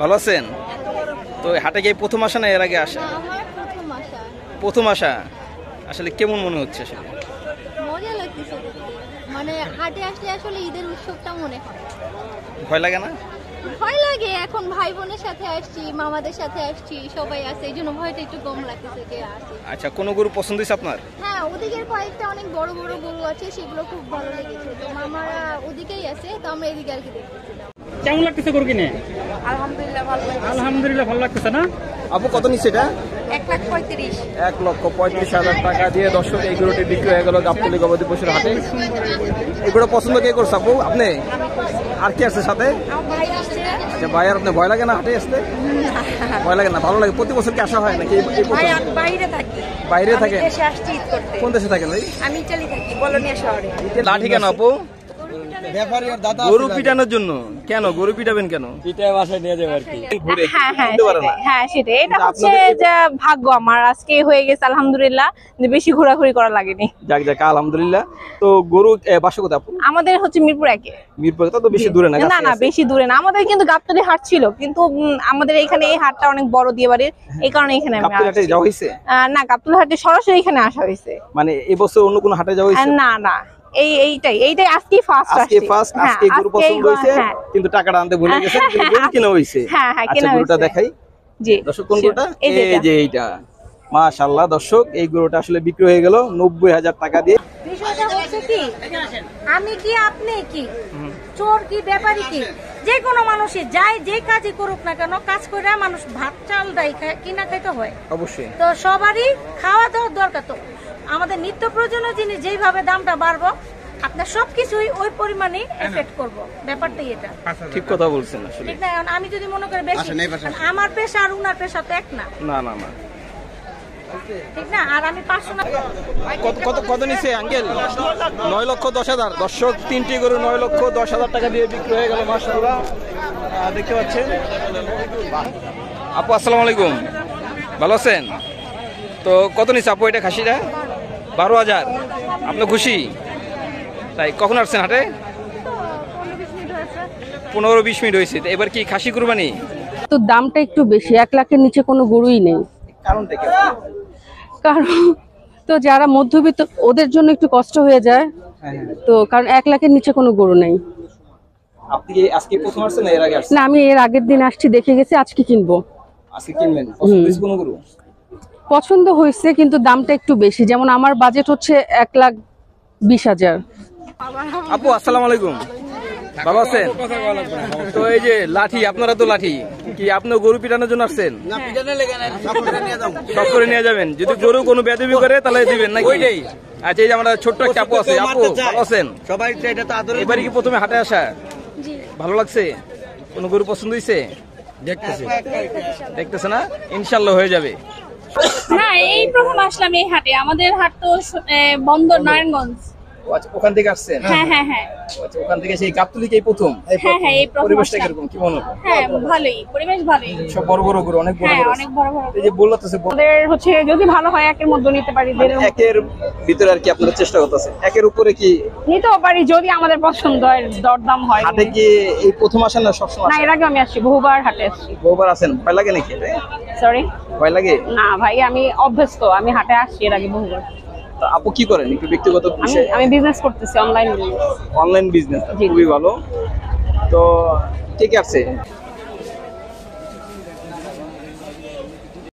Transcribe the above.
ভালো আছেন? তো হাটে গিয়ে প্রথম আসা না এর আগে আসা? প্রথম আসা। আসলে কেমন মনে হচ্ছে? আসলে মজা লাগতেছে, মানে হাটে আসলে আসলে ঈদের উৎসবটা মনে হয়। ভয় লাগে না? ভয় লাগে, এখন ভাই বোনের সাথে আসছি, মামাদের সাথে আসছি, সবাই আছে, এই জন্য ভয়টা একটু কম লাগতেছে যে আসি। আচ্ছা, কোন গরু পছন্দ হয়েছে আপনার? হ্যাঁ, ওদিকের কয়েকটা অনেক বড় বড় গরু আছে, সেগুলো খুব ভালো লেগেছে। তো মামারা ওদিকেই আছে, তো আমরা এদিকে আর কি দেখতেছিলাম। কেমন লাগতেছে গরু কিনে? আলহামদুলিল্লাহ ভালো লাগছে। আলহামদুলিল্লাহ ভালো লাগতেছে না? আপু কত নিচ্ছে এটা? 1,35,000। 1,35,000 টাকা দিয়ে দর্শক এই গরুটি বিক্রি হয়ে গেল গাবতলী গবাদি পশুর হাটে। এগুলো পছন্দ কে করছে আপু? আপনি? আর কি আছে সাথে? আচ্ছা ভাই, আর আপনি ভয় লাগে না হাটে আসতে? ভয় লাগে না? ভালো লাগে? প্রতি বছর কি আসা হয় নাকি? বাইরে থাকি। বাইরে থাকেন? দেশে আসছি ঈদ করতে। কোন দেশে থাকেন ভাই? আমি ইতালি থাকি, বলোনিয়া শহরে। লাঠি কেন আপু? গরু পিটানোর জন্য? কেন গরু পিটাবেন কেন? হ্যাঁ সেটাই। এটা হচ্ছে যে ভাগ্য আমার আজকে হয়ে গেছে আলহামদুলিল্লাহ, যে বেশি ঘোরাঘুরি করা লাগেনি। যাক যাক আলহামদুলিল্লাহ। তো গরু বাসা কোথায় আপু? আমাদের হচ্ছে মিরপুর 1-এ। মিরপুর তো বেশি দূরে না? না বেশি দূরে না, আমাদের কিন্তু গাবতলী হাট ছিল, কিন্তু আমাদের এখানে এই হাটটা অনেক বড় দিয়ে বাড়ির, এই কারণে এখানে আমি গাবতলী হাটে যাওয়া হয়েছে? না, গাবতলী হাটে সরাসরি এখানে আসা হয়েছে। মানে এবছর অন্য কোনো হাটে যাওয়া হয়েছে? না এইটাই আজকে ফার্স্ট আজকে গরু পছন্দ হয়েছে, কিন্তু টাকাটা আনতে ভুলে গেছে, কিন্তু গরু কিনা হয়েছে। হ্যাঁ আচ্ছা, গরুটা দেখাই। জি দর্শক, কোন গরুটা? এই যে এইটা। মাশাআল্লাহ দর্শক, এই গরুটা আসলে বিক্রি হয়ে গেল 90,000 টাকা দিয়ে। বিষয়টা হচ্ছে কি, আমি কি আপনি কি চোর কি ব্যাপারী কি, যে কোনো মানুষই যায় যে কাজই করুক না কেন, কাজ করে মানুষ ভাত চাল ডাই কিনা খাইতে হয় অবশ্যই। তো সবারই খাওয়া দাওয়ার দরকার। তো আমাদের নিত্য প্রয়োজনীয় জিনিস যেইভাবে দামটা বাড়বো, আপনার সবকিছুই ওই পরিমাণে এফেক্ট করবো, ব্যাপারটাই এটা। ঠিক কথা বলছেন আসলে। ঠিক না? এখন আমি যদি মনে করি বেশি, আমার পেশা আর উনার পেশা তো এক না, না ঠিক না? আর আমি 500 না। কত নিছে আঙ্কেল? 9,10,000। দর্শক, তিনটি গরু 9,10,000 টাকা দিয়ে বিক্রি হয়ে গেল। মাশাআল্লাহ, দেখতে পাচ্ছেন। আপু আসসালামু আলাইকুম, ভালো আছেন? তো কত নিছে আপু এটা খাসিটা? 12,000। আপনি খুশি? তাই কখন আসছেন হাটে? 15-20 মিনিট হয়েছে। এবার কি খাসি কুরবানি? তো দামটা একটু বেশি, 1 লাখের নিচে কোনো গরুই নেই। কারণটা কি? কারণ তো যারা মধ্যবিত্ত ওদের জন্য একটু কষ্ট হয়ে যায়। তো কারণ 1 লাখের নিচে কোনো গরু নেই। আপনি কি আজকে প্রথম আসছেন না এর আগে আসছেন? না, আমি এর আগের দিন আসছি, দেখে গেছি, আজকে কিনবো। আজকে কিনবেন? পছন্দ হয়েছে কোনো গরু? পছন্দ হয়েছে, কিন্তু দামটা একটু বেশি। যেমন আমার বাজেট হচ্ছে 1,20,000। আপু আসসালামু আলাইকুম, ভালো আছেন? তো এই যে লাঠি, আপনারা তো লাঠি কি আপনি গরু পিটানোর জন্য আসছেন? সব করে নিয়ে যাবেন। যদি গরু কোনো বেয়াদবি করে তাহলে দিবেন নাকি? আচ্ছা, এই যে আমরা ছোট্ট একটা আপু আছে। আপু ভালো আছেন? এবারে কি প্রথমে হাটে আসা? ভালো লাগছে? কোন গরু পছন্দ হয়েছে? দেখতেছে না? ইনশাল্লাহ হয়ে যাবে। না, এই প্রথম আসলাম এই হাটে। আমাদের হাট তো বন্দর নারায়ণগঞ্জ। আচ্ছা, ওখান থেকে আসছেন? হ্যাঁ। আচ্ছা, ওখান থেকে সেই গাবতলী এই প্রথম? হ্যাঁ, এই প্রথম। পরিবেশটা কিরকম, কি মনে হয়? হ্যাঁ, ভালোই, পরিবেশ ভালোই। সব বড় বড় গরু, অনেক বড় বড়। অনেক বড় বড়। এই যে বলতেছে আমাদের হচ্ছে যদি ভালো হয় একের মধ্যে নিতে পারি, একের ভিতরে আর কি আপনারা চেষ্টা করতেছেন? একের উপরে কি নিতেও পারি যদি আমাদের পছন্দ হয়, দরদাম হয়। হাটে কি এই প্রথম আসেন না সবসময়? না, এর আগে আমি আসছি, বহুবার হাটে আসছি। বহুবার আসেন? ভয় লাগে নাকি? সরি, ভয় লাগে? না ভাই, আমি অভ্যস্ত, আমি হাটে আসছি এর আগে বহুবার। তো আপু কি করেন একটু ব্যক্তিগত বিষয়? আমি বিজনেস করতেছি, অনলাইন বিজনেস। খুবই ভালো। তো ঠিক আছে।